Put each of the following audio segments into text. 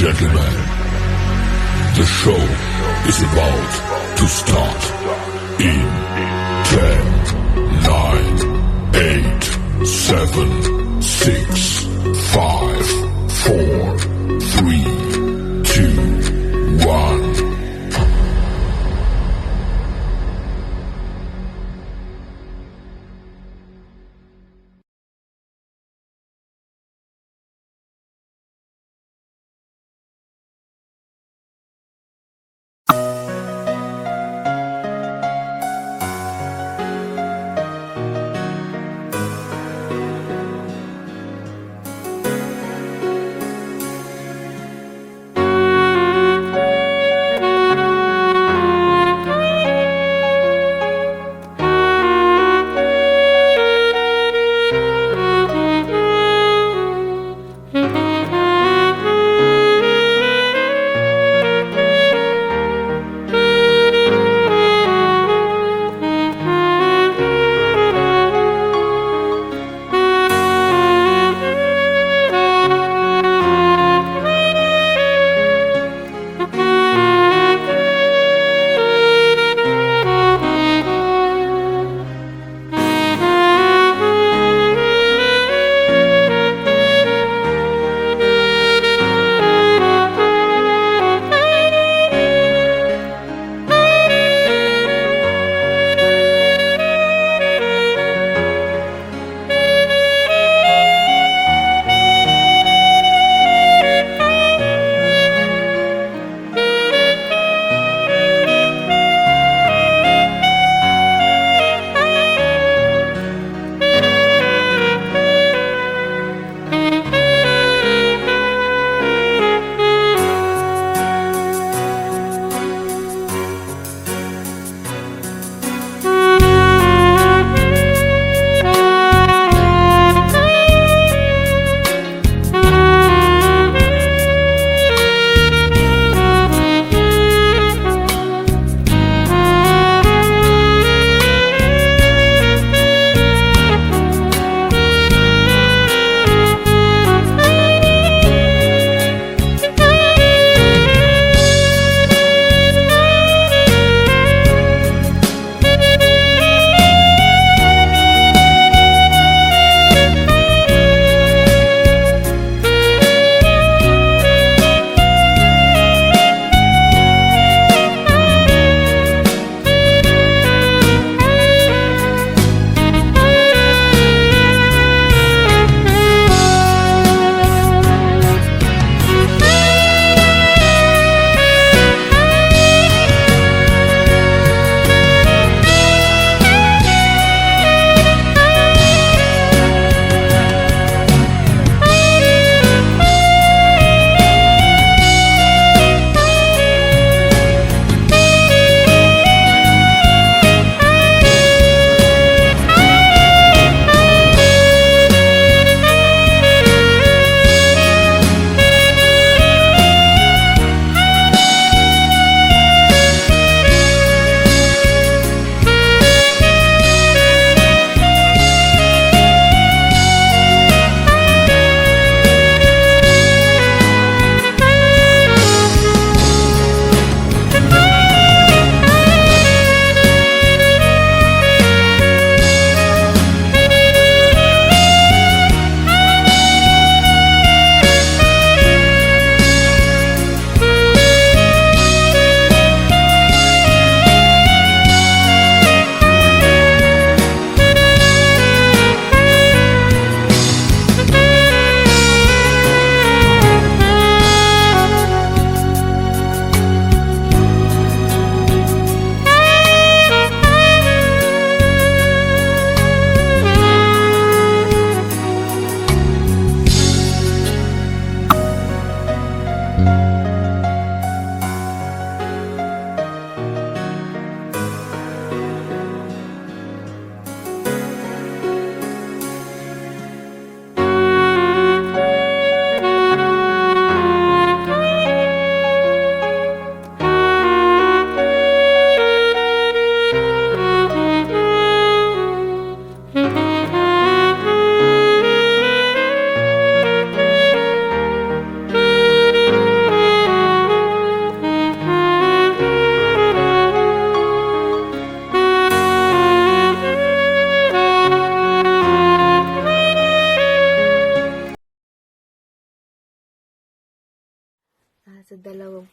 gentlemen, the show is about to start in 10, 9, 8, 7, 6, 5, 4, 3, 2, 1.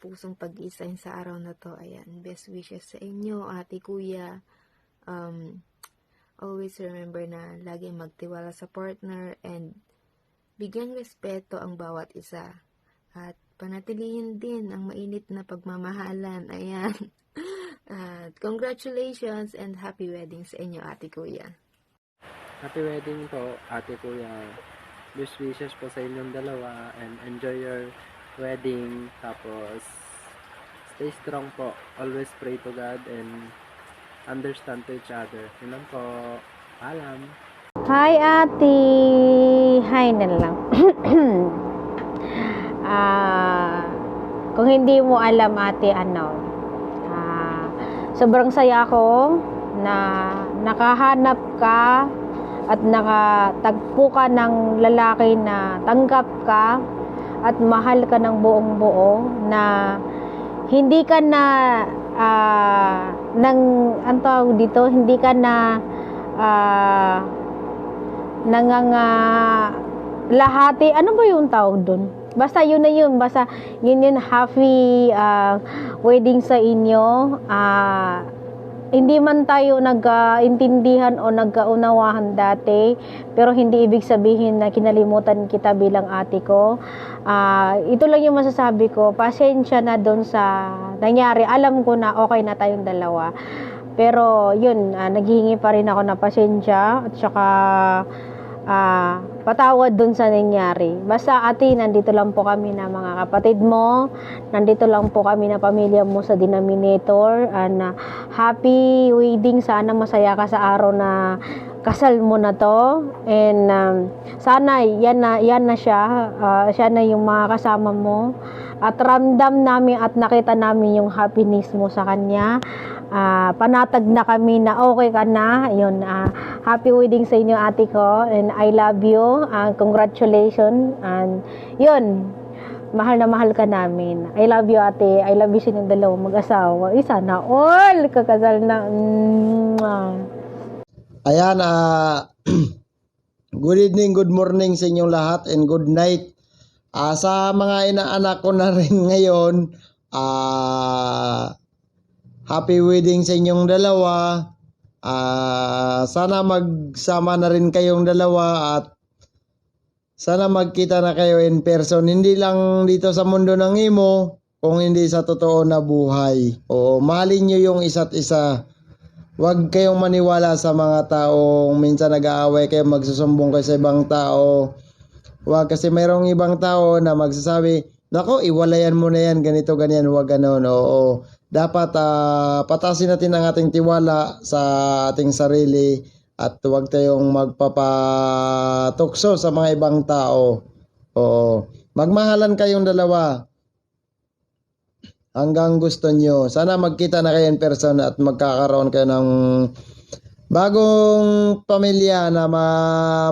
pusong pag-iisahin sa araw na to. Ayan, best wishes sa inyo, ate, kuya. Always remember na lagi magtiwala sa partner and bigyan respeto ang bawat isa. At panatilihin din ang mainit na pagmamahalan. Ayan. At congratulations and happy wedding sa inyo, ate, kuya. Happy wedding po, ate, kuya. Best wishes po sa inyong dalawa and enjoy your wedding. Tapos, stay strong po. Always pray to God and understand to each other. Yun lang po. Paalam. Hi, ate. Hi na lang. Kung hindi mo alam, ate, sobrang saya ko na nakahanap ka at nakatagpo ka ng lalaki na tanggap ka at mahal ka ng buong buo, na hindi ka na hindi ka na lahati, ano ba yung tawag doon? Basta yun na yun, basta yun happy wedding sa inyo. Hindi man tayo nag-intindihan o nagkaunawahan dati, pero hindi ibig sabihin na kinalimutan kita bilang ate ko. Ito lang yung masasabi ko, pasensya na doon sa nangyari. Alam ko na okay na tayong dalawa. Pero yun, naghihingi pa rin ako na pasensya at saka patawad dun sa nangyari. Basta ate, nandito lang po kami na mga kapatid mo, nandito lang po kami na pamilya mo sa denominator, and happy wedding. Sana masaya ka sa araw na kasal mo na to, and sana yan na siya, siya na yung mga kasama mo, at ramdam namin at nakita namin yung happiness mo sa kanya. Panatag na kami na okay ka na. Yun, happy wedding sa inyo, ate ko, and I love you. Congratulations. And yun, mahal na mahal ka namin. I love you, ate. I love you sa inyong dalawang mag-asawa. Isa na all kakasal na. Ayan, good evening, good morning sa inyong lahat, and good night. Sa mga inaanak ko na rin ngayon, happy wedding sa inyong dalawa. Sana magsama na rin kayong dalawa at sana magkita na kayo in person. Hindi lang dito sa mundo ng imo, kung hindi sa totoo na buhay. Oo, mahalin nyo yung isa't isa. Huwag kayong maniwala sa mga taong minsan nag-aaway kayo, magsusumbong kayo sa ibang tao. Huwag, kasi mayroong ibang tao na magsasabi, nako, iwalayan mo na yan, ganito, ganyan, huwag ganon. Oo, dapat patasin natin ang ating tiwala sa ating sarili at huwag tayong magpapatukso sa mga ibang tao. Oo, magmahalan kayong dalawa hanggang gusto nyo. Sana magkita na kayo in person at magkakaroon kayo ng bagong pamilya, na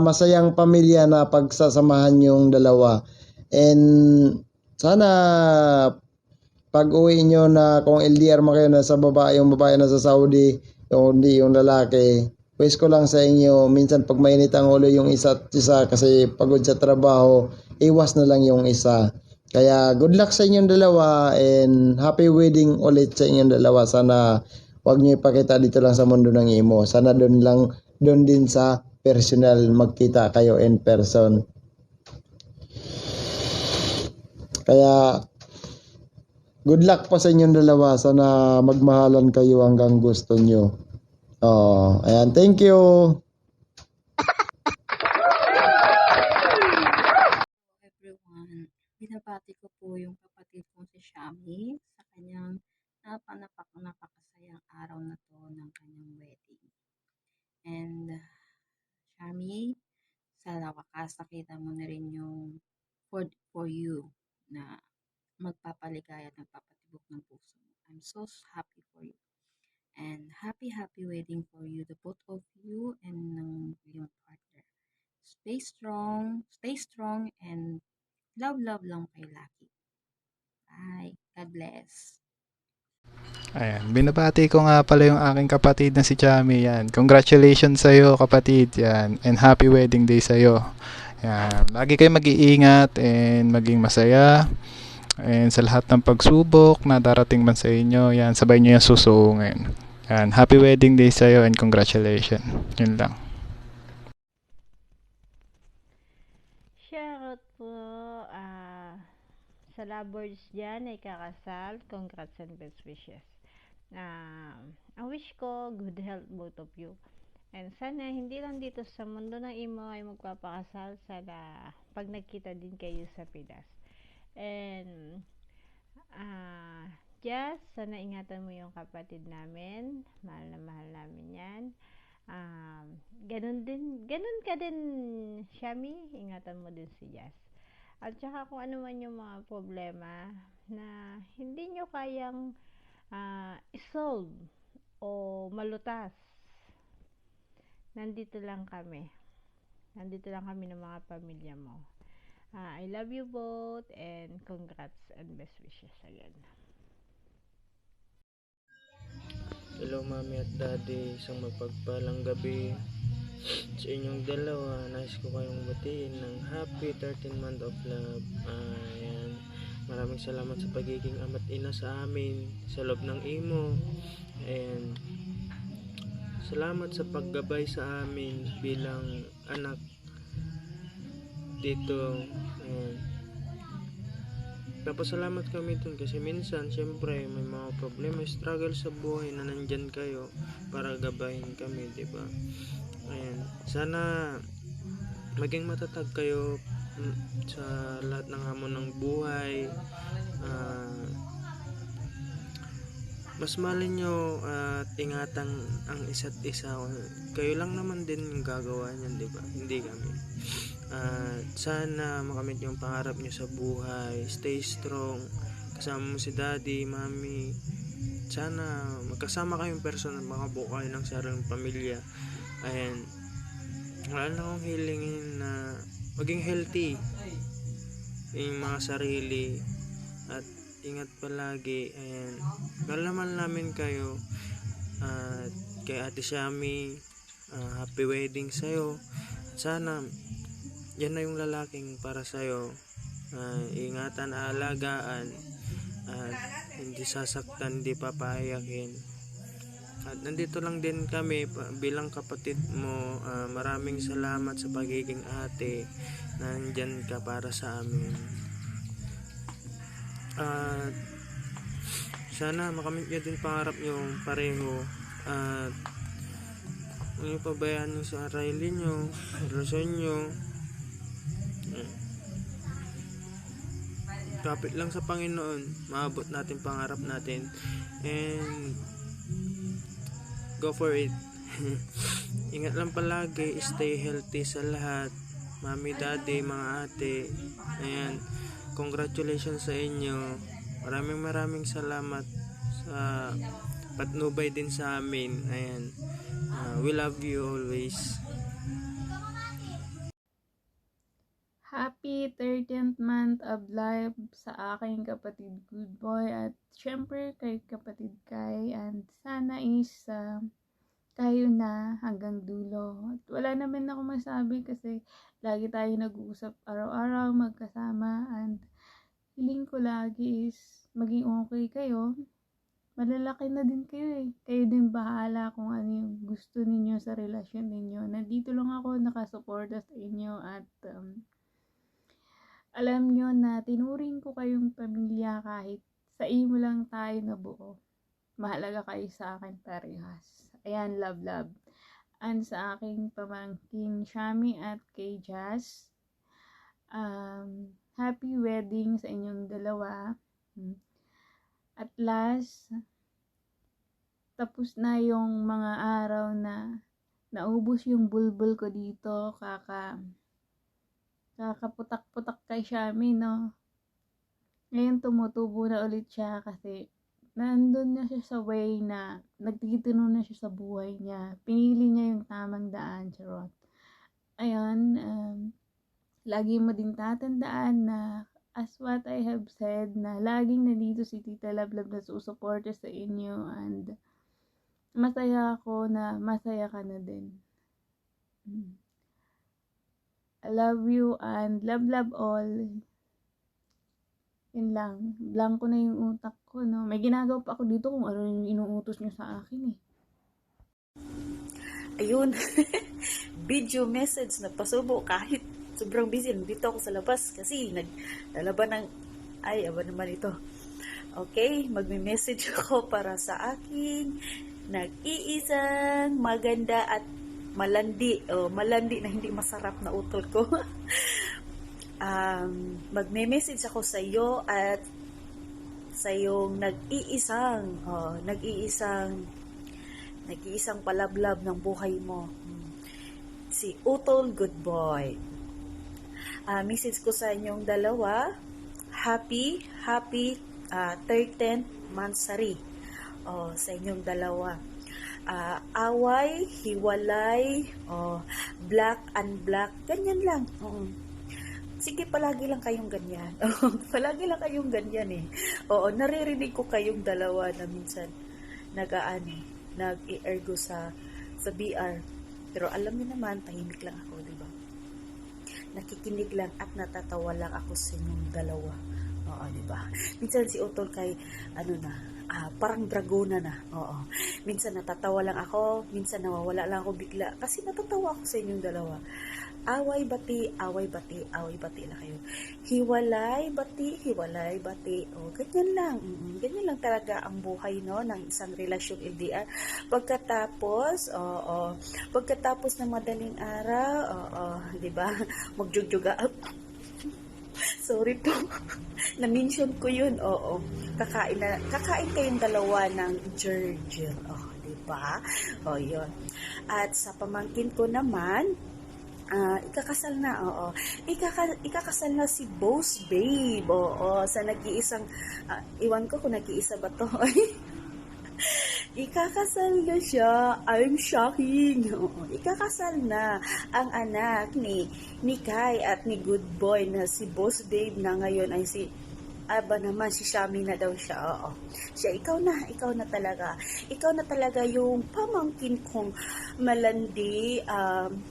masayang pamilya na pagsasamahan yung dalawa. And sana pag uwi nyo na, kung LDR mo kayo na sa babae, yung babae na sa Saudi, hindi yung lalaki, wish ko lang sa inyo, minsan pag mainit ang ulo yung isa't isa kasi pagod sa trabaho, iwas na lang yung isa. Kaya good luck sa inyong dalawa and happy wedding ulit sa inyong dalawa. Sana wag niyo ipakita dito lang sa mundo ng imo. Sana doon din sa personal magkita kayo in person. Kaya good luck po sa inyong dalawa. Sana magmahalan kayo hanggang gusto nyo. Ayan, thank you. Everyone, binabati ko po yung kapatid kong si Shami sa kanyang napakasayang araw na to ng kanyang wedding. And Shami, sa wakas nakita mo na rin yung for you na magpapaligaya at nagpapatibok ng puso mo. I'm so happy for you. And happy wedding for you, the both of you and ng iyong partner. Stay strong, and love lang kay Lucky. Bye. God bless. Ayan, binabati ko nga pala yung aking kapatid na si Chami. Yan. Congratulations sa iyo, kapatid. Yan. And happy wedding day sa iyo. Yan. Lagi kayo mag-iingat and maging masaya. And sa lahat ng pagsubok na darating man sa inyo, yan, sabay nyo yung susuungin. Yan, happy wedding day sa'yo and congratulations. Yun lang. Shoutout po sa lovers dyan ay kakasal. Congrats and best wishes. Ang wish ko, good health both of you. And sana hindi lang dito sa mundo ng imo ay magpapakasal. Sana pag nagkita din kayo sa Pinas. And Jazz, sana ingatan mo yung kapatid namin. Mahal na mahal namin yan. Ganun ka din, Shami, ingatan mo din si Jazz. At saka kung ano man yung mga problema na hindi nyo kayang isolve o malutas, nandito lang kami ng mga pamilya mo. I love you both and congrats and best wishes again. Hello Mami at Daddy, isang mapagpalang gabi sa inyong dalawa. Nais ko kayong batiin ng happy 13th month of love. Ayan. Maraming salamat sa pagiging ama't ina sa amin sa loob ng imo. And salamat sa paggabay sa amin bilang anak dito. Ayan. Napasalamat kami dun kasi minsan syempre may mga problema, struggle sa buhay na nandyan kayo para gabayin kami, diba? Ayan. Sana maging matatag kayo sa lahat ng hamon ng buhay. Mas mahalin nyo at ingatan ang isa't isa. Kayo lang naman din yung gagawa niyan, diba? Hindi kami. Sana makamit yung pangarap nyo sa buhay. Stay strong. Kasama mo si Daddy, Mami. Sana magkasama kayong person at makabuo kayo ng sariling pamilya. Ayan. Wala na akong hilingin na maging healthy yung mga sarili at ingat palagi. Ayan. Nalaman namin kayo at kay Ate Shami, happy wedding sa'yo. Sana yan na yung lalaking para sa'yo. Ingatan, aalagaan, at hindi sasaktan, hindi papahayakin. At nandito lang din kami bilang kapatid mo. Maraming salamat sa pagiging ate. Nandyan ka para sa amin. Sana makamit nyo din pangarap nyo pareho. At huwag nyo pabayaan nyo sa sarili nyo, relasyon nyo. Kapit lang sa Panginoon, maabot natin pangarap natin, and go for it. Ingat lang palagi, stay healthy sa lahat, Mami, Daddy, mga ate. Ayan, congratulations sa inyo. Maraming salamat sa patnubay din sa amin. Ayan, we love you always. Happy 13th month of life sa aking kapatid Good Boy at syempre kay kapatid Kai, and sana is kayo na hanggang dulo. At wala naman ako masabi kasi lagi tayo nag-uusap araw-araw magkasama, and hiling ko lagi is maging okay kayo. Malalaki na din kayo eh. Kayo din bahala kung ano yung gusto ninyo sa relasyon ninyo. Nandito lang ako nakasuporta sa inyo at alam nyo na tinuring ko kayong pamilya kahit sa imo lang tayo nabuo. Mahalaga kayo sa akin parehas. Ayan, love. And sa aking pamangking Shami at kay Jazz, happy wedding sa inyong dalawa. At last, tapos na yung mga araw na naubos yung bulbul ko dito, kakaputak-putak kay Shami, no? Ngayon tumutubo na ulit siya kasi nandun na siya sa way na nagtitino na siya sa buhay niya. Pinili niya yung tamang daan, charot. Ayun, lagi mo din tatandaan na as what I have said, na laging nandito si Tita Lablab na susuporta sa inyo, and masaya ako na masaya ka na din. I love you and love all. Yun lang, blanko na yung utak ko, no? May ginagawa pa ako dito kung ano yung inuutos niyo sa akin, eh. Ayun, video message na pasubo kahit sobrang busy. Nandito ako sa labas kasi naglalaban ng, ay, aba naman ito. Okay, magme-message ako para sa aking nag-iisang maganda at malandi na hindi masarap na utol ko. Magme-message ako sa iyo at sa iyong nag-iisang palablab ng buhay mo, si Utol Good Boy. Message ko sa inyong dalawa, happy 13th Mansari sa inyong dalawa. Away, hiwalay, black and black, ganyan lang. Sige, palagi lang kayong ganyan. Palagi lang kayong ganyan eh. Oo, naririnig ko kayong dalawa na minsan nag-i-ergo sa BR. Pero alam niyo naman, tahimik lang ako, di ba? Nakikinig lang at natatawa lang ako sa inyong dalawa. Oo, di ba? Minsan si Utol kay, parang dragona na. Oo. Minsan natatawa lang ako, minsan nawawala lang ako bigla. Kasi natatawa ako sa inyong dalawa. Away bati lang kayo. Hiwalay bati. O, ganyan lang. Ganyan lang talaga ang buhay, no, ng isang relasyon LDR. Pagkatapos ng madaling araw, di ba? Magjugjuga. Sorry po. Na-mention ko yun. Oo. Kakain kayong dalawa ng Georgia. Oh, di ba? Oh, yun. At sa pamangkin ko naman, ikakasal na, oo. Ikakasal na si Boss Babe, oo. Sa nag-iisang, iwan ko kung nag-iisa ba to. Ikakasal na siya. I'm shocking. Oo. Ikakasal na ang anak ni Kai at ni Good Boy na si Boss Babe na ngayon ay si Shami na daw siya. Oo. Siya, ikaw na talaga. Ikaw na talaga yung pamangkin kong malandi.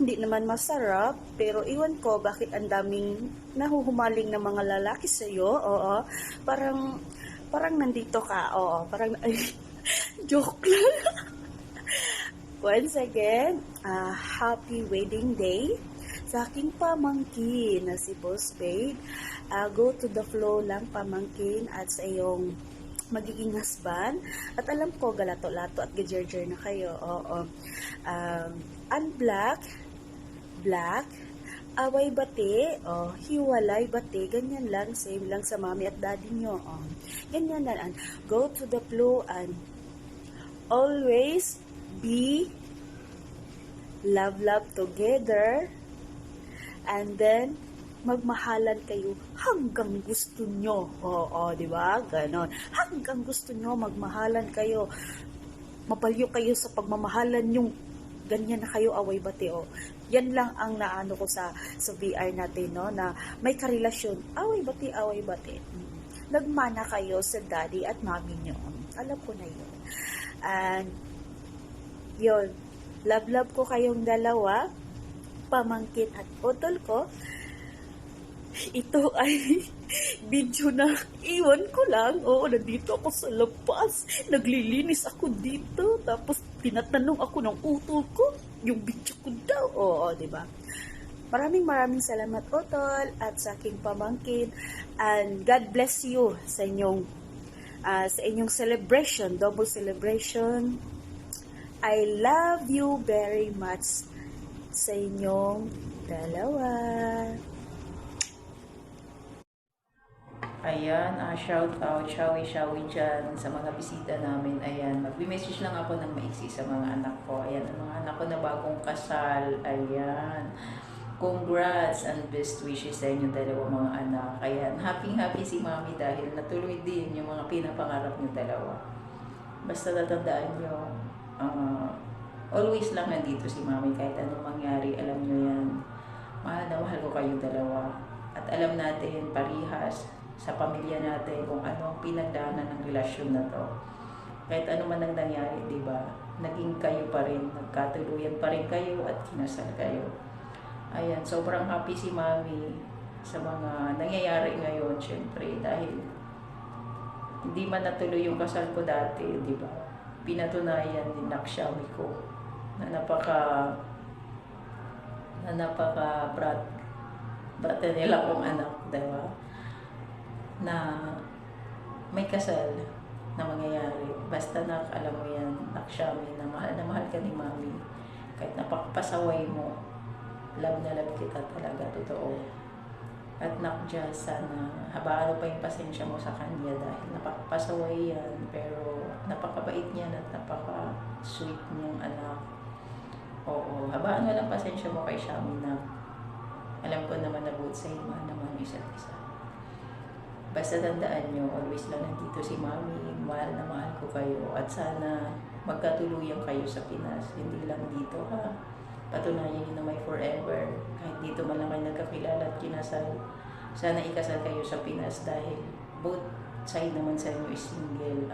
Hindi naman masarap, pero iwan ko bakit ang daming nahuhumaling na mga lalaki sa'yo. Oo. Parang nandito ka. Oo. Parang, joke lang. Once again, happy wedding day sa aking pamangkin na si Boss Babe. Go to the flow lang, pamangkin, at sa iyong magiging husband. At alam ko, galato-lato at gajerjer na kayo. Oo. Unblack, black, away bati, hiwalay bati, ganyan lang, same lang sa mami at daddy nyo. Ganyan lang. Go to the flow and always be love together, and then magmahalan kayo hanggang gusto nyo. Oo, di ba? Ganon. Hanggang gusto nyo, magmahalan kayo. Mapalyo kayo sa pagmamahalan yung ganyan na kayo, away bati. Yan lang ang naano ko sa VR natin, no? Na may karelasyon. Away bati. Nagmana kayo sa daddy at mami nyo. Alam ko na yun. And, yun. Love ko kayong dalawa, pamangkin at utol ko. Ito ay video na iwan ko lang. Oo, nandito ako sa labas. Naglilinis ako dito. Tapos, tinatanong ako ng utol ko. Yung video ko daw. Oo, diba? Maraming salamat, utol, at sa aking pamangkin. And God bless you sa inyong celebration, double celebration. I love you very much sa inyong dalawa. Ayan, shout out, shawi dyan sa mga bisita namin. Ayan, mag-message lang ako ng maiksi sa mga anak ko. Ayan, ang mga anak ko na bagong kasal. Ayan, congrats and best wishes sa inyo dalawa mga anak. Ayan, happy si mami dahil natuloy din yung mga pinapangarap niyo dalawa. Basta tatandaan nyo, always lang nandito si mami kahit anong mangyari. Alam nyo yan, mahal na mahal ko kayong dalawa. At alam natin, parihas, sa pamilya natin kung ano ang pinagdaanan ng relasyon na to. Kahit ano man ang nangyari, di ba? Naging kayo pa rin, nagkatuluyan pa rin kayo at kinasal kayo. Ayan, sobrang happy si mami sa mga nangyayari ngayon, syempre, dahil hindi man natuloy yung kasal ko dati, di ba? Pinatunayan din ng Xiaomi ko na brata nila kong anak, di ba? Na may kasal na mangyayari. Basta alam mo yan, nak Xiaomi, na mahal ka ni Mami. Kahit napakapasaway mo, love na love kita talaga, totoo. At nak Jazz, sana habaan pa yung pasensya mo sa kanya dahil napakapasaway yan, pero napakabait niya at napaka-sweet niyang anak. Oo, habaan lang pasensya mo kay Xiaomi na alam ko naman na both side mahal naman yung isa't isa. Basta tandaan nyo, always lang nandito si Mami, mahal na mahal ko kayo at sana magkatuluyan kayo sa Pinas, hindi lang dito ha. Patunayan nyo na may forever, kahit dito man lang kayo nagkakilala at kinasal. Sana ikasal kayo sa Pinas dahil both side naman sa inyo is single.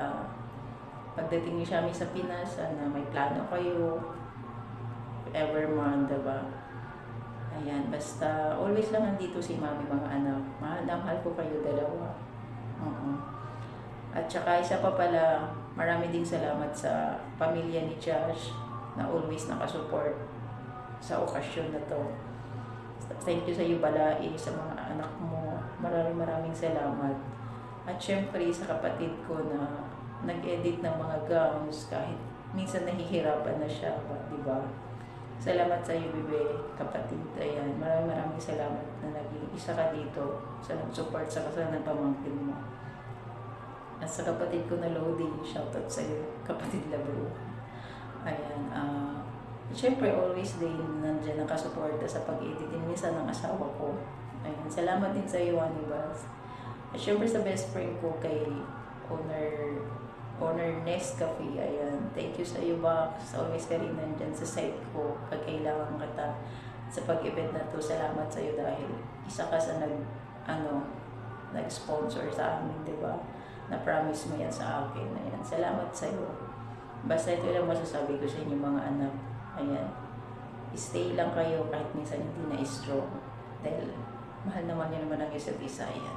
Pagdating nyo siya sa Pinas, sana may plano kayo, ever man, diba? Ayan, basta always lang nandito si Mami, mga anak. Mahal na mahal ko kayo dalawa. At saka isa pa pala, marami ding salamat sa pamilya ni Josh na always nakasupport sa okasyon na to. Thank you sa iyo, Balai, sa mga anak mo. Maraming salamat. At syempre sa kapatid ko na nag-edit ng mga gowns kahit minsan nahihirapan na siya, di ba? Salamat sa iyo, Bebe, kapatid. Ayan, maraming salamat na naging isa ka dito sa nag-support sa kasal ng pamangkin mo. At sa kapatid ko na Lodi, shoutout sa iyo, kapatid Labro. Ayan, syempre always din nandiyan nakasuporta sa pag-edit din minsan ng asawa ko. Ayan, salamat din sa iyo, Anibas. At syempre sa best friend ko kay Owner Nescafe, ayan. Thank you sa iyo, Box. Always ka rin nandyan sa site ko pag kailangan kita sa pag-event na to. Salamat sa iyo dahil isa ka sa nag-sponsor sa amin, di ba? Na-promise mo yan sa akin. Ayan. Salamat sa iyo. Basta ito lang masasabi ko sa inyo, mga anak. Ayan. Stay lang kayo kahit minsan hindi na strong. Dahil mahal naman yun naman ang isa't isa. Ayan.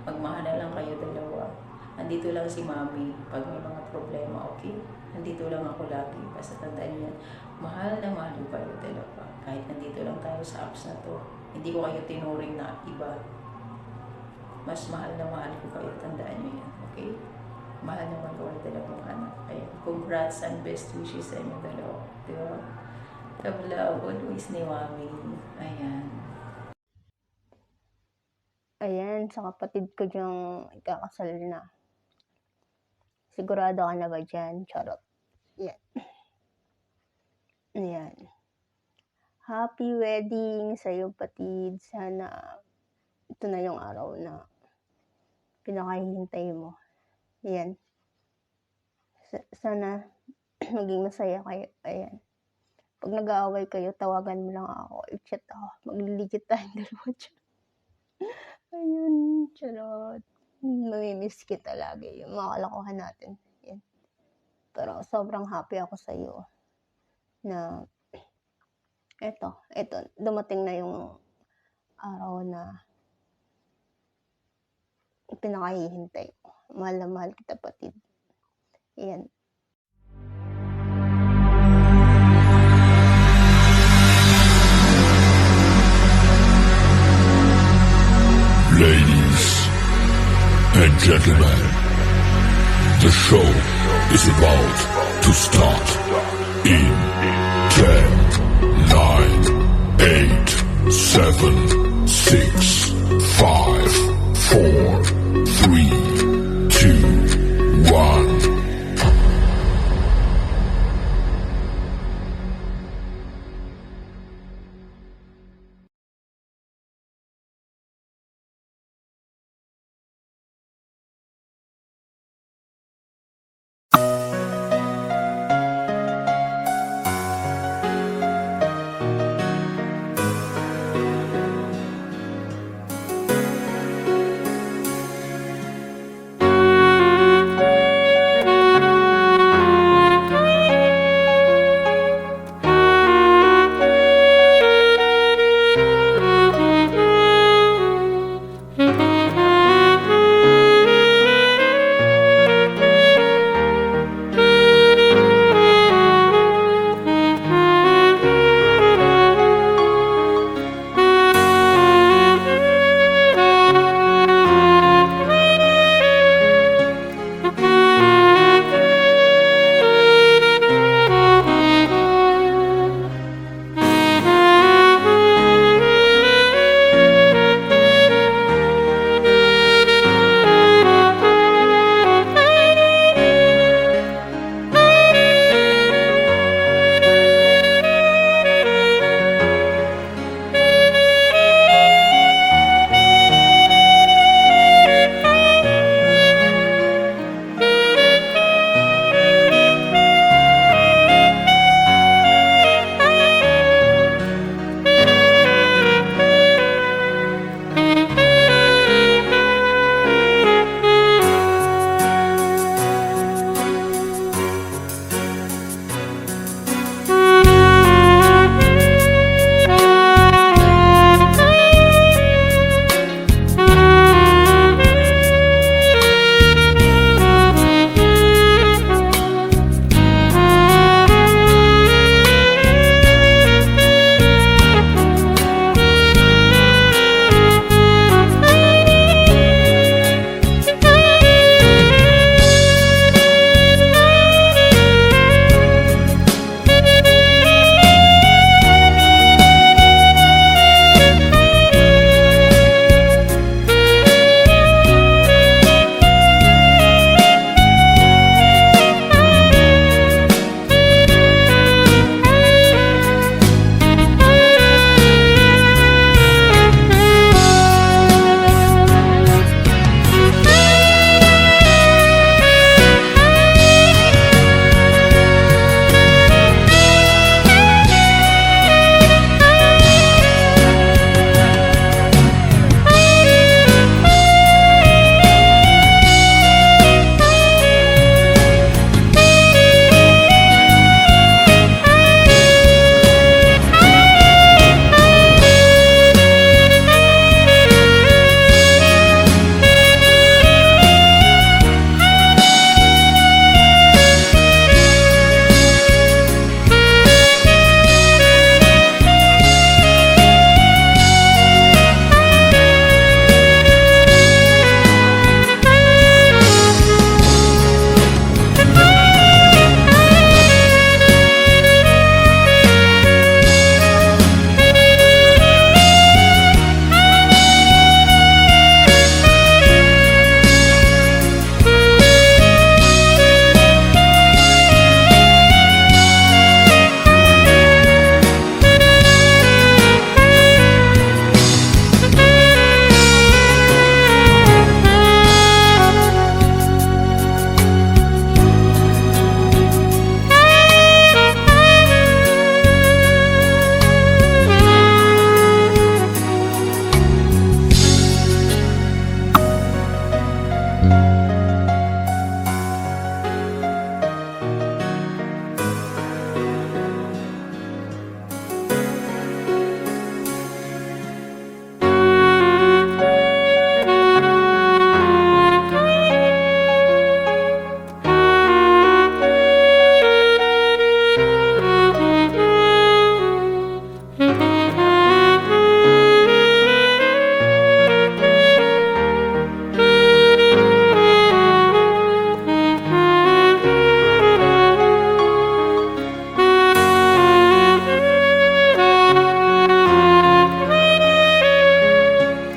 Magmahala lang kayo dalawa. Andito lang si Mami pag may mga problema, okay? Andito lang ako lagi. Basta tandaan niyo yan. Mahal na mahal ko kayo dalawa. Kahit nandito lang tayo sa apps na to. Hindi ko kayo tinuring na iba. Mas mahal na mahal ko kayo. Tandaan niyo yan, okay? Mahal naman ko kayo dalawang anak. Ayan. Congrats and best wishes sa inyo dalawa. Diba? Love, love, always ni Mami. Ayan. Ayan, sa kapatid ko diyang ikakasal na. Sigurado ka na ba dyan? Charot. Yan. Ayan. Happy wedding sa iyo, patid. Sana ito na yung araw na pinakahihintay mo. Ayan. Sana maging masaya kayo. Ayan. Pag nag-aaway kayo, tawagan mo lang ako. I-chat ako. Magliligit tayong dalawa dyan. Ayun, charot. Mamimiss kita lagi. Yung mga kalokohan natin. Yan. Pero sobrang happy ako sa iyo na eto, dumating na yung araw na pinakahihintay ko. Mahal na mahal kita, patid. Yan. Ladies and gentlemen, the show is about to start in 10, 9, 8, 7,